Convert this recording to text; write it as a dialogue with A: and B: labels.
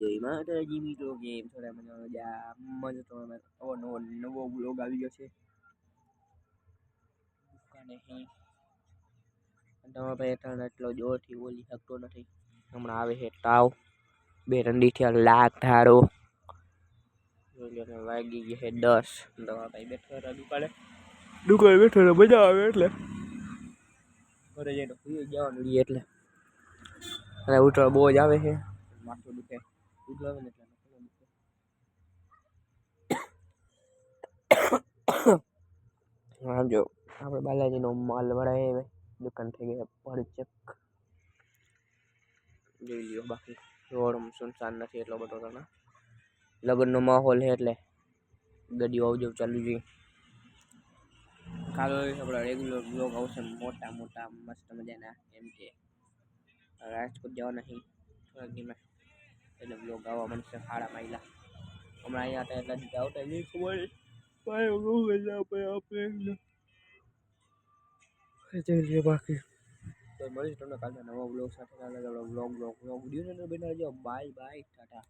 A: જય માતાજી મિત્રો, કેમ છો? મજા નવો બ્લોગ આવી ગયો છે. એટલો જોરથી બોલી શકતો નથી. હમણાં આવે છે તાવ, બે રંડી થયા લાગ ધારો વાગી ગઈ છે 10. દવા કઈ બેઠો દુકાને બેઠો મજા આવે એટલે ઘરે જઈને સુઈ જવાનું એટલે અને ઉઠવા બહુ જ આવે છે. માથું દુખે ઉઠવા ને જો આપણે બાલાજી નો માલ ભરાય દુકાન થઈ ગઈ પડચક જોઈ લ્યો. બાકી રોડ સુનસાન નથી એટલો બધો તો લગ્ન નો માહોલ છે એટલે ગાડીઓ આવજો ચાલુ જોઈએ. કાલે આપણા રેગ્યુલર બ્લોગ આવશે મોટા મોટા મસ્ત મજાના, એમ કે રાજકોટ જવાના નહીં થોડાક દીમાં એટલે બ્લોગ આવવા મળશે. હાડા માયલા હમણાં અહીંયા હતા એટલા દીધા આવતા નહીં ખબર બાકી તો મળીશ તમને કાલે નવા બ્લોગ સાથે. કાલે બ્લોગ વિડીયો બનાવજો. Bye bye, Tata.